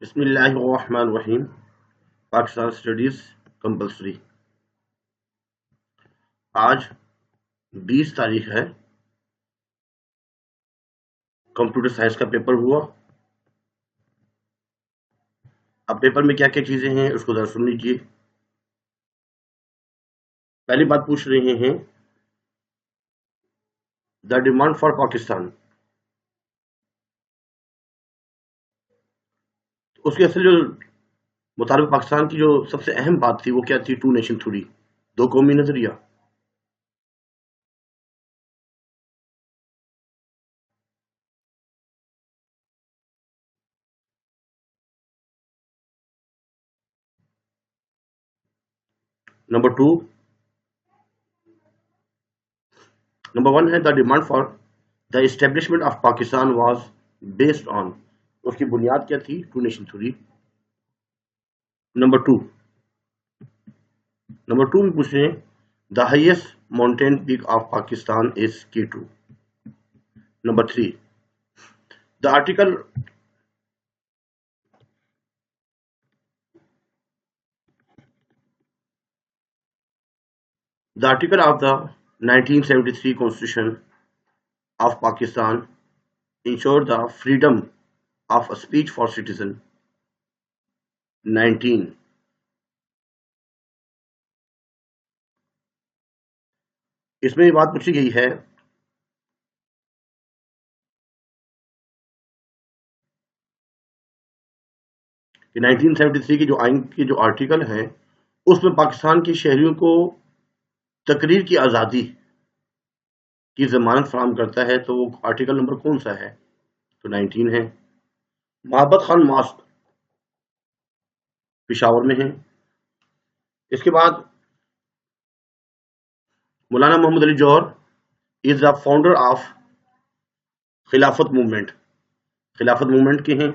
بسم اللہ الرحمن الرحیم۔ Pakistan studies compulsory. آج 20 تاریخ ہے، کمپیوٹر سائنس کا پیپر ہوا۔ اب پیپر میں کیا کیا چیزیں ہیں اس کو ذرا سن لیجیے۔ پہلی بات پوچھ رہے ہیں دا ڈیمانڈ فار پاکستان۔ اس کے اصل جو مطابق پاکستان کی جو سب سے اہم بات تھی وہ کیا تھی؟ ٹو نیشن تھیوری، دو قومی نظریہ۔ نمبر ون ہے the demand for the establishment of Pakistan was based on, اس کی بنیاد کیا تھی؟ Two nation theory. Number two میں پوچھ رہے ہیں the highest mountain peak of Pakistan is K2۔ Number 3 the article of the 1973 Constitution of Pakistan ensured the freedom of speech for citizen। 19 اس میں یہ بات پوچھی گئی ہے کہ 1973 کے جو آئین کے جو آرٹیکل ہیں اس میں پاکستان کے شہریوں کو تقریر کی آزادی کی ضمانت فراہم کرتا ہے، تو وہ آرٹیکل نمبر کون سا ہے؟ تو 19 ہے۔ محبت خان ماسک پشاور میں ہے۔ اس کے بعد مولانا محمد علی جوہر از دا فاؤنڈر آف خلافت موومنٹ۔ خلافت موومنٹ کے ہیں۔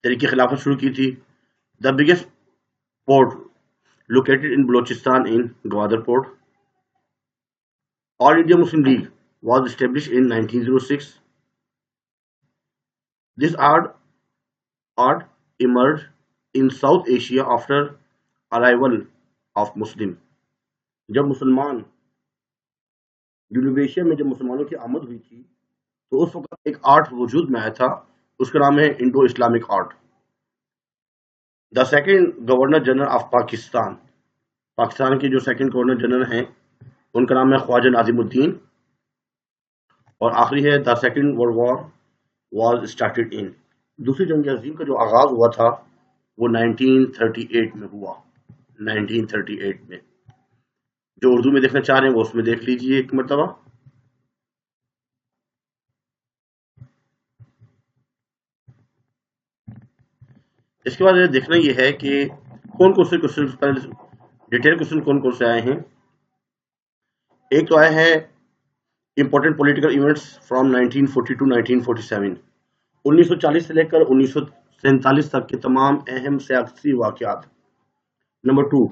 تحریک خلافت شروع کی تھی۔ The biggest port located in Balochistan in Gwadar Port۔ All India Muslim League was established in 1906۔ This art emerged in South Asia after arrival of Muslim۔ جب مسلمان جنوب ایشیا میں جب مسلمانوں کی آمد ہوئی تھی تو اس وقت ایک آرٹ وجود میں آیا تھا، اس کا نام ہے Indo Islamic art. The second governor general of Pakistan, Pakistan کے جو سیکنڈ گورنر جنرل ہیں ان کا نام ہے خواجہ ناظم الدین۔ اور آخری ہے the second world war was started in, دوسری جنگ عظیم کا جو آغاز ہوا تھا وہ 1938 میں ہوا۔ 1938 میں، جو اردو میں دیکھنا چاہ رہے ہیں وہ اس میں دیکھ لیجئے ایک مرتبہ۔ اس کے بعد دیکھنا یہ ہے کہ کون کون سے کوشچن، ڈیٹیل کوشچن کون کون سے آئے ہیں۔ ایک تو آیا ہے important political events from 1940 to 1947، 1940 سے لے کر 1947 تک کے تمام اہم سیاسی واقعات۔ Number 2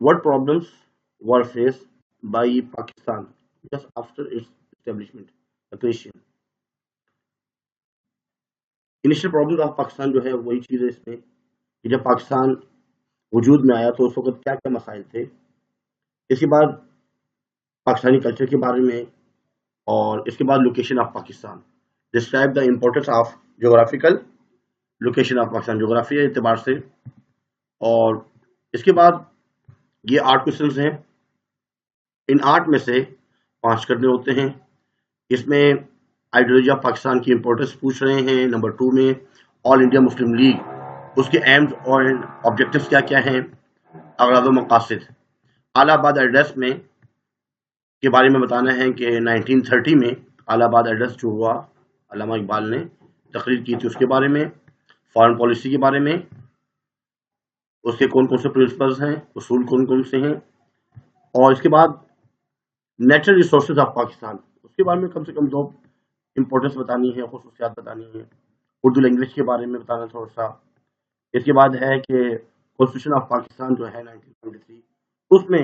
what problems were faced by Pakistan just after its establishment؟ Accretion, initial problem of Pakistan جو ہے وہی چیز ہے اس میں کہ جب پاکستان وجود میں آیا تو اس وقت کیا کیا مسائل تھے۔ اس کے بعد پاکستانی کلچر کے بارے میں، اور اس کے بعد location of Pakistan, describe the importance of geographical location of Pakistan, جغرافیائی اعتبار سے۔ اور اس کے بعد یہ 8 کوشچنز ہیں، ان 8 میں سے 5 کرنے ہوتے ہیں۔ اس میں آئیڈیالوجی آف پاکستان کی امپورٹنس پوچھ رہے ہیں۔ نمبر 2 میں آل انڈیا مسلم لیگ، اس کے ایمز اور آبجیکٹیوز کیا کیا ہیں، اغراض و مقاصد۔ الہ آباد ایڈریس میں کے بارے میں بتانا ہے کہ 1930 میں الہ آباد ایڈریس جو ہوا، علامہ اقبال نے تقریر کی تھی اس کے بارے میں۔ فارن پالیسی کے بارے میں، اس کے کون کون سے پرنسپلز ہیں، اصول کون کون سے ہیں۔ اور اس کے بعد نیچرل ریسورسز آف پاکستان، اس کے بارے میں کم سے کم 2 امپورٹنس بتانی ہے، خصوصیات بتانی ہے۔ اردو لینگویج کے بارے میں بتانا تھوڑا سا۔ اس کے بعد ہے کہ کانسٹیٹیوشن آف پاکستان جو ہے 1973، اس میں